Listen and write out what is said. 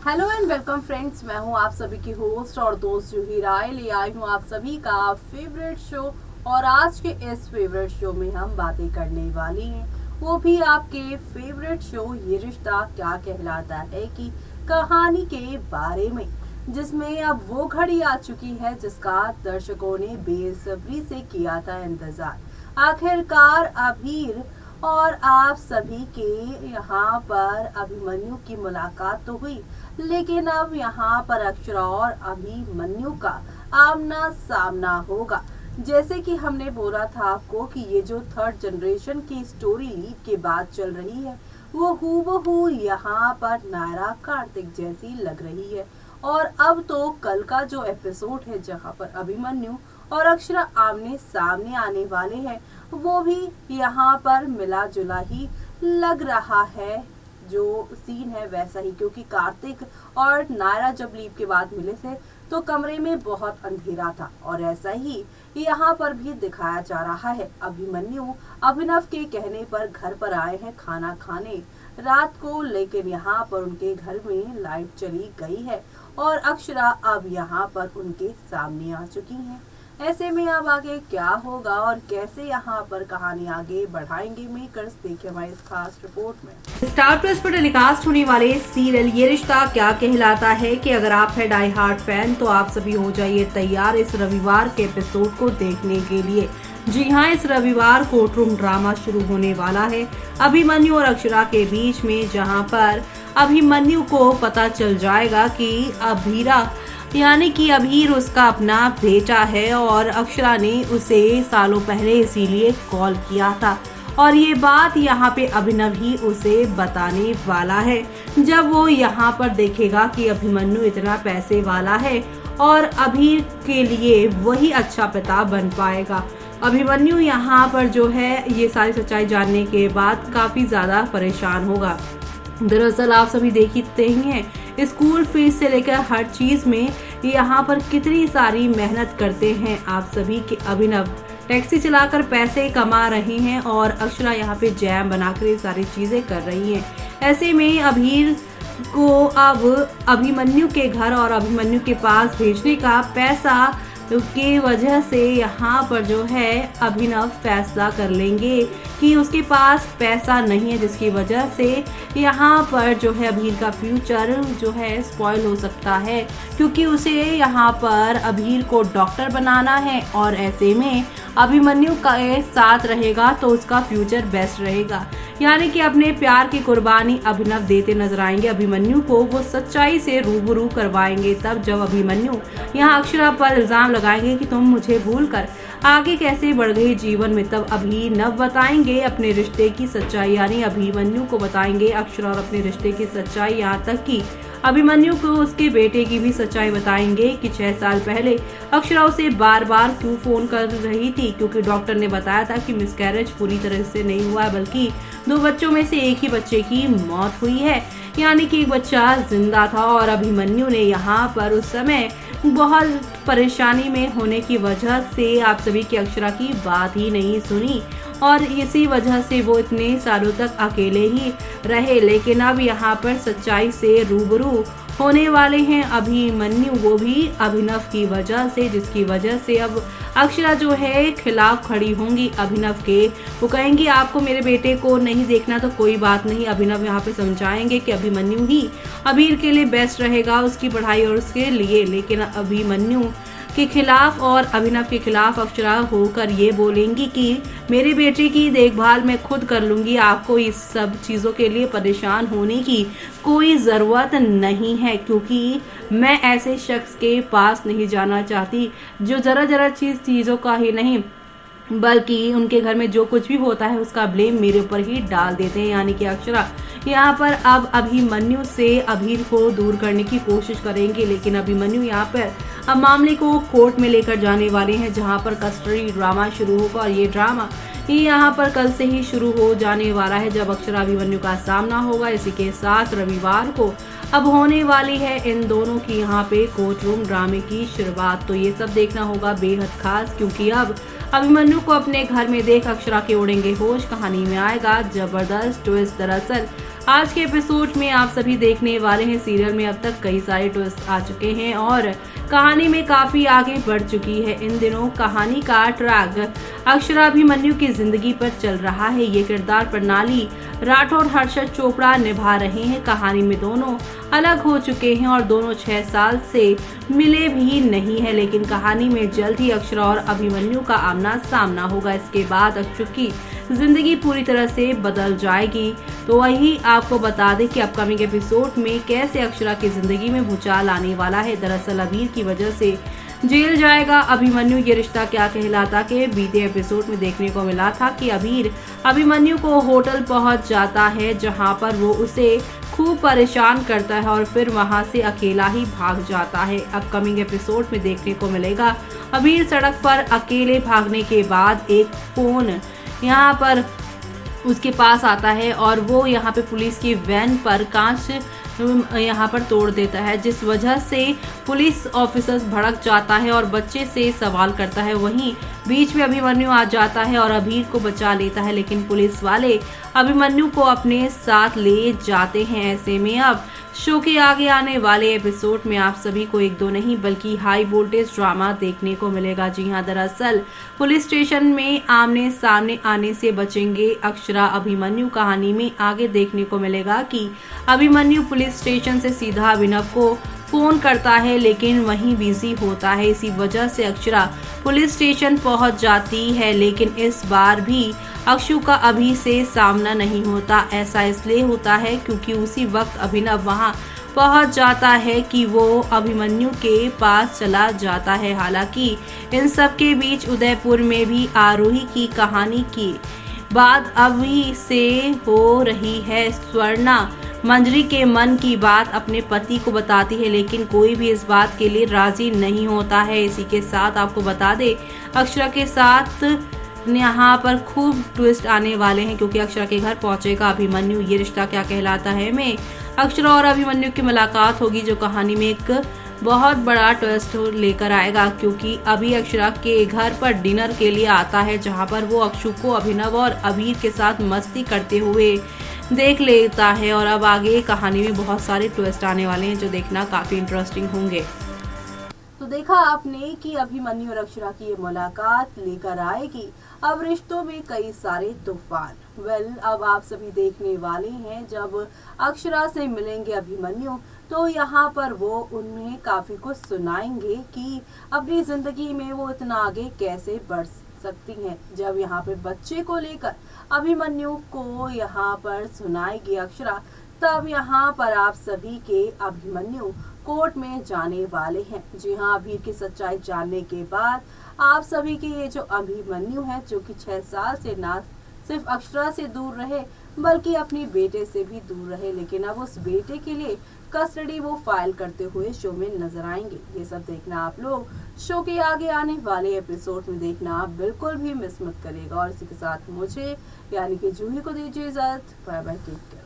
Hello and welcome friends, मैं हूं आप सभी की होस्ट और दोस्त जूही राय। ले आई हूं आप सभी का फेवरेट शो। और आज के इस फेवरेट शो में हम बातें करने वाले हैं, वो भी आपके फेवरेट शो ये रिश्ता क्या कहलाता है की कहानी के बारे में, जिसमें अब वो घड़ी आ चुकी है जिसका दर्शकों ने बेसब्री से किया था इंतजार। आखिरकार अभीर और आप सभी के यहाँ पर अभिमन्यु की मुलाकात तो हुई, लेकिन अब यहाँ पर अक्षरा और अभिमन्यु का आमना सामना होगा। जैसे कि हमने बोला था आपको कि ये जो थर्ड जनरेशन की स्टोरी लीड के बाद चल रही है, वो हूबहू यहाँ पर नायरा कार्तिक जैसी लग रही है। और अब तो कल का जो एपिसोड है जहाँ पर अभिमन्यु और अक्षरा आमने सामने आने वाले हैं, वो भी यहाँ पर मिला जुला ही लग रहा है। जो सीन है वैसा ही, क्योंकि कार्तिक और नायरा जब लीव के बाद मिले थे तो कमरे में बहुत अंधेरा था, और ऐसा ही यहाँ पर भी दिखाया जा रहा है। अभिमन्यु अभिनव के कहने पर घर पर आए हैं खाना खाने रात को, लेकिन यहाँ पर उनके घर में लाइट चली गई है और अक्षरा अब यहाँ पर उनके सामने आ चुकी हैं। ऐसे में अब आगे क्या होगा और कैसे यहाँ पर कहानी आगे बढ़ाएंगे मेकर्स, देखिए हमारी इस खास रिपोर्ट में। स्टार प्लस पर टेलीकास्ट होने वाले सीरियल ये रिश्ता क्या कहलाता है कि अगर आप है डाई हार्ड फैन तो आप सभी हो जाइए तैयार इस रविवार के एपिसोड को देखने के लिए। जी हाँ, इस रविवार कोर्टरूम ड्रामा शुरू होने वाला है अभिमन्यु और अक्षरा के बीच में, जहाँ पर अभिमन्यु को पता चल जाएगा कि अभीरा यानी कि अभीर उसका अपना बेटा है और अक्षरा ने उसे सालों पहले इसीलिए कॉल किया था। और ये बात यहाँ पे अभिनव ही उसे बताने वाला है, जब वो यहाँ पर देखेगा कि अभिमन्यु इतना पैसे वाला है और अभीर के लिए वही अच्छा पिता बन पाएगा। अभिमन्यु यहाँ पर जो है ये सारी सच्चाई जानने के बाद काफी ज्यादा परेशान होगा। दरअसल आप सभी देखते ही हैं स्कूल फीस से लेकर हर चीज में यहाँ पर कितनी सारी मेहनत करते हैं आप सभी के अभिनव। टैक्सी चलाकर पैसे कमा रहे हैं और अक्षरा यहाँ पे जैम बनाकर ये सारी चीजें कर रही हैं। ऐसे में अभीर को अब अभिमन्यु के घर और अभिमन्यु के पास भेजने का पैसा की वजह से यहाँ पर जो है अभिनव फैसला कर लेंगे कि उसके पास पैसा नहीं है, जिसकी वजह से यहाँ पर जो है अभीर का फ्यूचर जो है स्पॉइल हो सकता है, क्योंकि उसे यहाँ पर अभीर को डॉक्टर बनाना है और ऐसे में अभिमन्यु का साथ रहेगा तो उसका फ्यूचर बेस्ट रहेगा। यानी कि अपने प्यार की कुर्बानी अभिनव देते नजर आएंगे अभिमन्यु को, वो सच्चाई से रूबरू करवाएंगे तब जब अभिमन्यु यहाँ अक्षरा पर इल्जाम लगाएंगे कि तुम मुझे भूलकर आगे कैसे बढ़ गई जीवन में, तब अभिनव बताएंगे अपने रिश्ते की सच्चाई, यानी अभिमन्यु को बताएंगे अक्षरा और अपने रिश्ते की सच्चाई, यहाँ तक कि अभिमन्यु को उसके बेटे की भी सच्चाई बताएंगे कि 6 साल पहले अक्षरा उसे बार बार क्यों फोन कर रही थी, क्योंकि डॉक्टर ने बताया था कि मिसकैरेज पूरी तरह से नहीं हुआ है, बल्कि 2 बच्चों में से एक ही बच्चे की मौत हुई है, यानी कि एक बच्चा जिंदा था। और अभिमन्यु ने यहाँ पर उस समय बहुत परेशानी में होने की वजह से आप सभी की अक्षरा की बात ही नहीं सुनी और इसी वजह से वो इतने सालों तक अकेले ही रहे। लेकिन अब यहाँ पर सच्चाई से रूबरू होने वाले हैं अभिमन्यु, वो भी अभिनव की वजह से, जिसकी वजह से अब अक्षरा जो है खिलाफ खड़ी होंगी अभिनव के। वो कहेंगी आपको मेरे बेटे को नहीं देखना तो कोई बात नहीं। अभिनव यहाँ पे समझाएंगे कि अभिमन्यु ही अभीर के लिए बेस्ट रहेगा, उसकी पढ़ाई और उसके लिए। लेकिन अभिमन्यु के खिलाफ और अभिनव के खिलाफ अक्षरा होकर ये बोलेंगी कि मेरे बेटे की देखभाल मैं खुद कर लूंगी, आपको इस सब चीज़ों के लिए परेशान होने की कोई ज़रूरत नहीं है, क्योंकि मैं ऐसे शख्स के पास नहीं जाना चाहती जो ज़रा चीज़ों का ही नहीं बल्कि उनके घर में जो कुछ भी होता है उसका ब्लेम मेरे ऊपर ही डाल देते हैं। यानी कि अक्षरा यहाँ पर अब अभिमन्यु से अभीर को दूर करने की कोशिश करेंगे, लेकिन अभिमन्यु यहाँ पर अब मामले को कोर्ट में लेकर जाने वाले हैं, जहाँ पर कस्टडी ड्रामा शुरू होगा। और ये ड्रामा यहाँ पर कल से ही शुरू हो जाने वाला है, जब अक्षरा अभिमन्यु का सामना होगा। इसी के साथ रविवार को अब होने वाली है इन दोनों की यहाँ पे कोर्टरूम ड्रामे की शुरुआत। तो ये सब देखना होगा बेहद खास, क्योंकि अब अभिमन्यु को अपने घर में देख अक्षरा के उड़ेंगे होश। कहानी में आएगा जबरदस्त ट्विस्ट। दरअसल आज के एपिसोड में आप सभी देखने वाले हैं सीरियल में अब तक कई सारे ट्विस्ट आ चुके हैं और कहानी में काफी आगे बढ़ चुकी है। इन दिनों कहानी का ट्रैक अक्षरा अभिमन्यु की जिंदगी पर चल रहा है। ये किरदार प्रणाली राठौर हर्षद चोपड़ा निभा रहे हैं। कहानी में दोनों अलग हो चुके हैं और दोनों 6 साल से मिले भी नहीं है, लेकिन कहानी में जल्द ही अक्षरा और अभिमन्यु का आमना सामना होगा। इसके बाद अक्षु की जिंदगी पूरी तरह से बदल जाएगी। तो वही आपको बता दें कि अपकमिंग एपिसोड में कैसे अक्षरा की जिंदगी में भूचाल आने वाला है। दरअसल अबीर की वजह से जेल जाएगा अभिमन्यु। ये रिश्ता क्या कहलाता के बीते एपिसोड में देखने को मिला था कि अबीर अभिमन्यु को होटल पहुंच जाता है, जहां पर वो उसे खूब परेशान करता है और फिर वहां से अकेला ही भाग जाता है। अपकमिंग एपिसोड में देखने को मिलेगा अबीर सड़क पर अकेले भागने के बाद एक फोन यहाँ पर उसके पास आता है और वो यहाँ पे पुलिस की वैन पर कांच यहाँ पर तोड़ देता है, जिस वजह से पुलिस ऑफिसर्स भड़क जाता है और बच्चे से सवाल करता है। वहीं बीच में अभिमन्यु आ जाता है और अबीर को बचा लेता है, लेकिन पुलिस वाले अभिमन्यु को अपने साथ ले जाते हैं। ऐसे में अब शो के आगे आने वाले एपिसोड में आप सभी को एक दो नहीं बल्कि हाई वोल्टेज ड्रामा देखने को मिलेगा। जी हां, दरअसल पुलिस स्टेशन में आमने सामने आने से बचेंगे अक्षरा अभिमन्यु। कहानी में आगे देखने को मिलेगा कि अभिमन्यु पुलिस स्टेशन से सीधा अभिनव को फोन करता है, लेकिन वहीं बिजी होता है। इसी वजह से अक्षरा पुलिस स्टेशन पहुंच जाती है, लेकिन इस बार भी अक्षु का अभी से सामना नहीं होता। ऐसा इसलिए होता है क्योंकि उसी वक्त अभिनव वहां पहुंच जाता है कि वो अभिमन्यु के पास चला जाता है। हालांकि इन सब के बीच उदयपुर में भी आरोही की कहानी की बात अभी से हो रही है। स्वर्णा मंजरी के मन की बात अपने पति को बताती है, लेकिन कोई भी इस बात के लिए राजी नहीं होता है। इसी के साथ आपको बता दें अक्षरा के साथ यहाँ पर खूब ट्विस्ट आने वाले हैं, क्योंकि अक्षरा के घर पहुंचेगा अभिमन्यु। ये रिश्ता क्या कहलाता है में अक्षरा और अभिमन्यु की मुलाकात होगी, जो कहानी में एक बहुत बड़ा ट्विस्ट लेकर आएगा, क्योंकि अभी अक्षरा के घर पर डिनर के लिए आता है, जहां पर वो अक्षु को अभिनव और अबीर के साथ मस्ती करते हुए देख लेता है। और अब आगे कहानी में बहुत सारे ट्विस्ट आने वाले हैं, जो देखना काफी इंटरेस्टिंग होंगे। तो देखा आपने कि अभिमन्यु और अक्षरा की ये मुलाकात लेकर आएगी अब रिश्तों में कई सारे तूफान। अब आप सभी देखने वाले हैं जब अक्षरा से मिलेंगे अभिमन्यु, तो यहाँ पर वो उन्हें काफी कुछ सुनाएंगे कि अपनी जिंदगी में वो इतना आगे कैसे बढ़ सकती हैं। जब यहाँ पे बच्चे को लेकर अभिमन्यु को यहाँ पर सुनाएगी अक्षरा, तब यहाँ पर आप सभी के अभिमन्यु कोर्ट में जाने वाले हैं। जी हाँ, अबीर की सच्चाई जानने के बाद आप सभी के ये जो अभिमन्यु है, जो कि 6 साल से ना सिर्फ अक्षरा से दूर रहे बल्कि अपनी बेटे से भी दूर रहे, लेकिन अब उस बेटे के लिए कस्टडी वो फाइल करते हुए शो में नजर आएंगे। ये सब देखना आप लोग शो के आगे आने वाले एपिसोड में देखना आप बिल्कुल भी मिस मत करिएगा। और इसी के साथ मुझे यानी कि जूही को दीजिए इजाजत। Bye bye, take care.